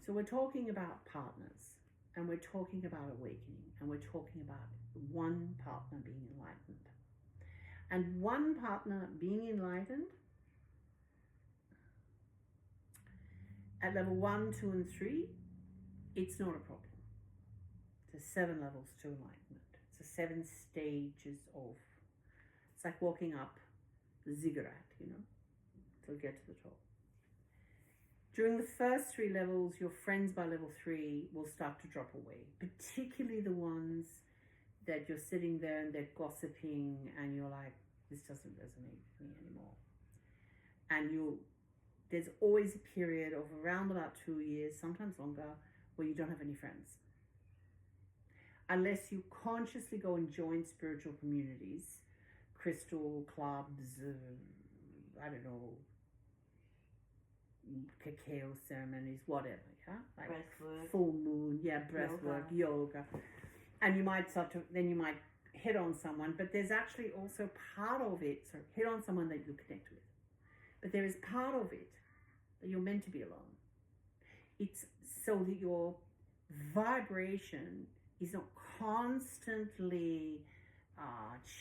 So we're talking about partners, and we're talking about awakening, and we're talking about one partner being enlightened. And one partner being enlightened at level 1, 2, and 3, it's not a problem. There's 7 levels to enlightenment. It's the 7 stages of, it's like walking up the ziggurat, to get to the top. During the first 3 levels, your friends by level 3 will start to drop away, particularly the ones that you're sitting there and they're gossiping and you're like, this doesn't resonate with me anymore. And there's always a period of around about 2 years, sometimes longer, where you don't have any friends. Unless you consciously go and join spiritual communities, crystal clubs, I don't know, cacao ceremonies, whatever, yeah? Like breathwork. Full moon, breathwork, yoga. And you might then you might hit on someone, but there's actually also part of it, so hit on someone that you connect with. But there is part of it that you're meant to be alone. It's so that your vibration is not constantly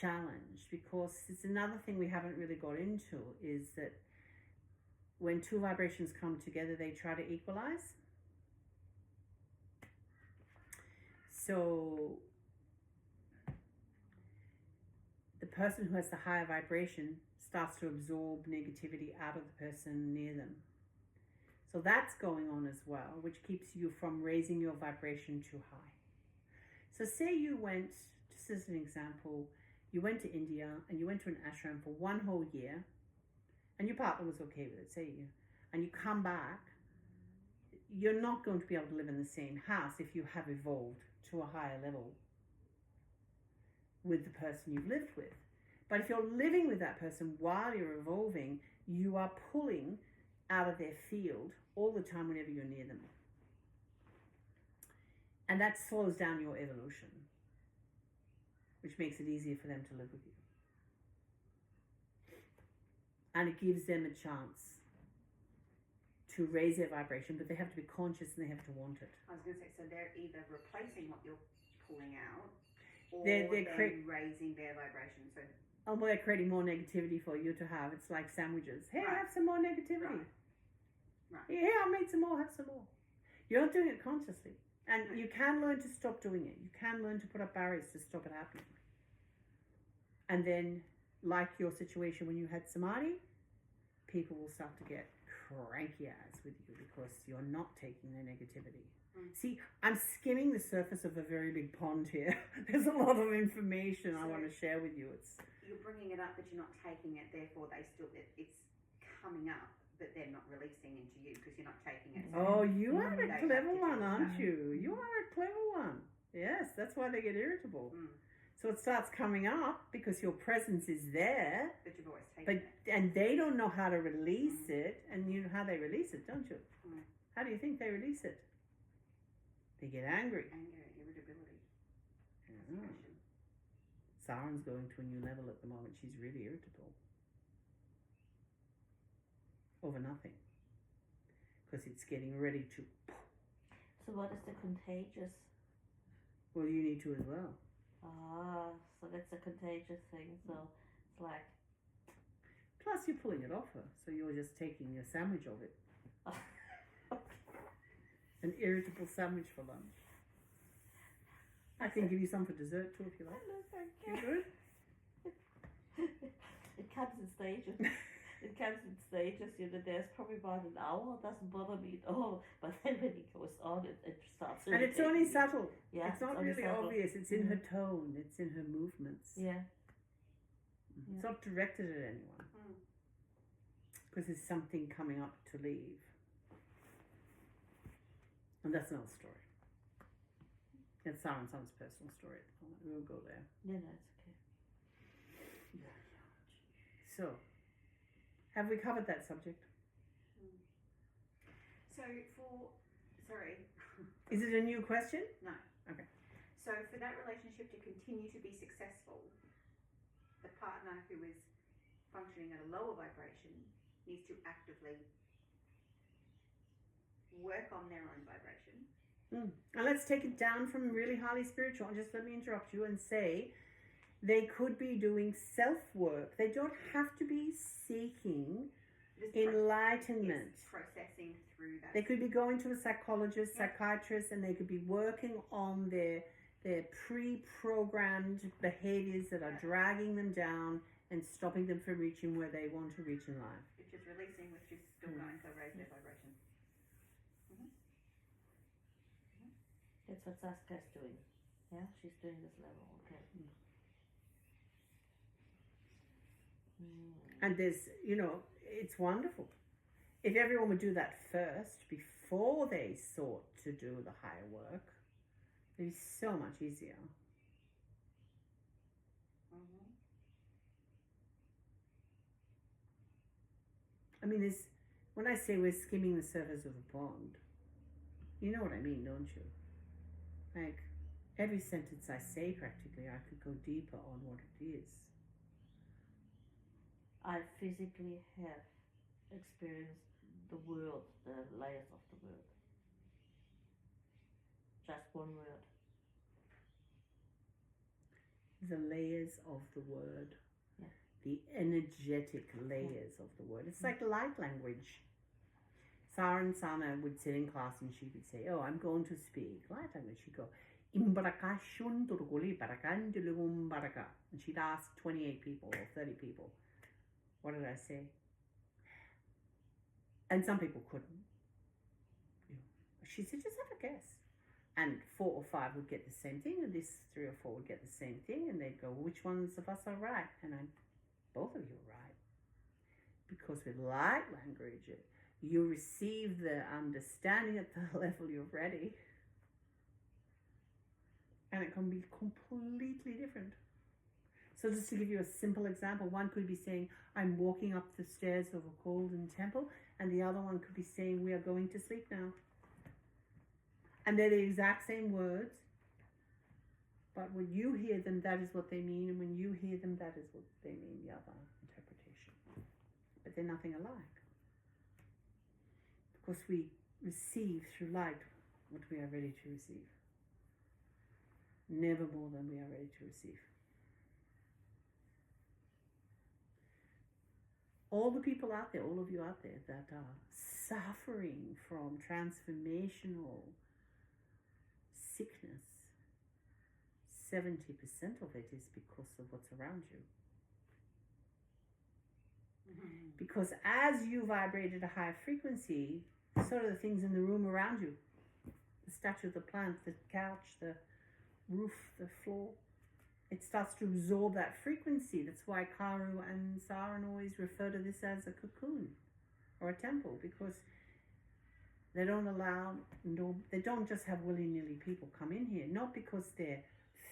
challenged, because it's another thing we haven't really got into, is that when 2 vibrations come together, they try to equalize. So the person who has the higher vibration starts to absorb negativity out of the person near them. So that's going on as well, which keeps you from raising your vibration too high. So say you went, just as an example, you went to India and you went to an ashram for 1 whole year, and your partner was okay with it, and you come back, you're not going to be able to live in the same house if you have evolved to a higher level with the person you've lived with. But if you're living with that person while you're evolving, you are pulling out of their field all the time whenever you're near them. And that slows down your evolution, which makes it easier for them to live with you. And it gives them a chance to raise their vibration, but they have to be conscious and they have to want it. I was going to say, so they're either replacing what you're pulling out, or they're raising their vibration. So, they're creating more negativity for you to have. It's like sandwiches. Hey, right. Have some more negativity. Right. Yeah, I made some more, have some more. You're not doing it consciously. And you can learn to stop doing it. You can learn to put up barriers to stop it happening. And then, like your situation when you had samadhi, people will start to get cranky ass with you because you're not taking their negativity. See, I'm skimming the surface of a very big pond here. There's a lot of information I want to share with you. You're bringing it up, but you're not taking it. Therefore, it's coming up, but they're not releasing into you because you're not taking it. So you are a clever one, aren't you? You are a clever one. Yes, that's why they get irritable. So it starts coming up because your presence is there, but you've always taken it. And they don't know how to release it, and you know how they release it, don't you? How do you think they release it? They get angry. Anger, irritability. Saren's going to a new level at the moment. She's really irritable. Over nothing. Because it's getting ready to... So what is the contagious? Well, you need to as well. So that's a contagious thing. So it's like... Plus you're pulling it off her. So you're just taking a sandwich of it. An irritable sandwich for lunch. I can give you some for dessert too if you like. No, thank you. You good? It comes in stages. It comes in stages. There's probably about an hour. It doesn't bother me at all. But then when it goes on, it starts. And it's only subtle. Yeah, it's not really subtle. Obvious. It's in her tone. It's in her movements. Yeah. It's not directed at anyone. Because there's something coming up to leave. And that's another story. It's Saren's personal story. We'll go there. Yeah, no, it's okay. So, have we covered that subject? So sorry. Is it a new question? No. Okay. So for that relationship to continue to be successful, the partner who is functioning at a lower vibration needs to actively work on their own vibration. And let's take it down from really highly spiritual. And just let me interrupt you and say they could be doing self-work. They don't have to be seeking enlightenment. Processing through that. They could be going to a psychologist, psychiatrist, and they could be working on their pre-programmed behaviors that are dragging them down and stopping them from reaching where they want to reach in life. Which is releasing, which is still going to raise their vibration. That's what Saskia is doing. Yeah, she's doing this level. Okay. And there's, it's wonderful. If everyone would do that first before they sought to do the higher work, it'd be so much easier. I mean, when I say we're skimming the surface of a pond, you know what I mean, don't you? Like, every sentence I say practically, I could go deeper on what it is. I physically have experienced the world, the layers of the world. Just one word. The layers of the word. Yeah. The energetic layers of the word. It's like light language. Sarah and Sana would sit in class and she would say, I'm going to speak light language. She'd go, and she'd ask 28 people or 30 people, what did I say? And some people couldn't. She said, just have a guess. And 4 or 5 would get the same thing, and this 3 or 4 would get the same thing, and they'd go, which ones of us are right? And both of you are right. Because with light language, you receive the understanding at the level you're ready. And it can be completely different. So just to give you a simple example, one could be saying, I'm walking up the stairs of a golden temple, and the other one could be saying, we are going to sleep now. And they're the exact same words, but when you hear them, that is what they mean, and when you hear them, that is what they mean, the other interpretation. But they're nothing alike. Because we receive through light what we are ready to receive. Never more than we are ready to receive. All the people out there, all of you out there that are suffering from transformational sickness, 70% of it is because of what's around you. Because as you vibrate at a higher frequency, so do the things in the room around you. The statue, the plant, the couch, the roof, the floor. It starts to absorb that frequency. That's why Karu and Saran always refer to this as a cocoon or a temple, because they don't just have willy-nilly people come in here, not because they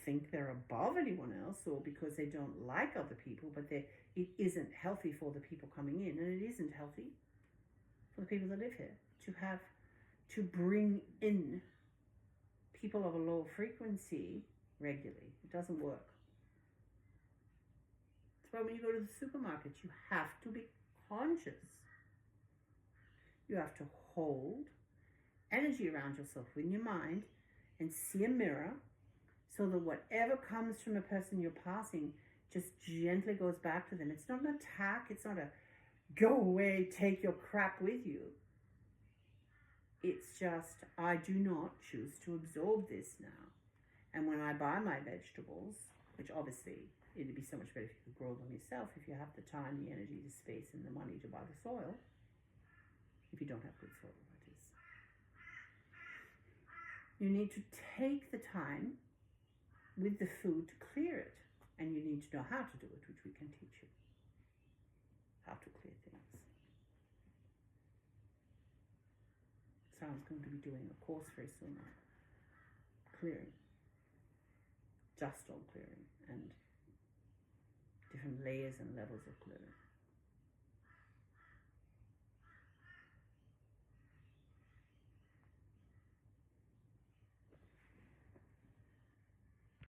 think they're above anyone else or because they don't like other people, but it isn't healthy for the people coming in, and it isn't healthy for the people that live here to bring in people of a low frequency regularly. It doesn't work. That's why when you go to the supermarket, you have to be conscious. You have to hold energy around yourself in your mind and see a mirror so that whatever comes from a person you're passing just gently goes back to them. It's not an attack. It's not a go away, take your crap with you. It's just, I do not choose to absorb this now. And when I buy my vegetables, which obviously it'd be so much better if you could grow them yourself, if you have the time, the energy, the space, and the money to buy the soil. If you don't have good soil, that is. You need to take the time with the food to clear it. And you need to know how to do it, which we can teach you. How to clear things. Sounds going to be doing a course very soon on clearing. Just on clearing and different layers and levels of clearing.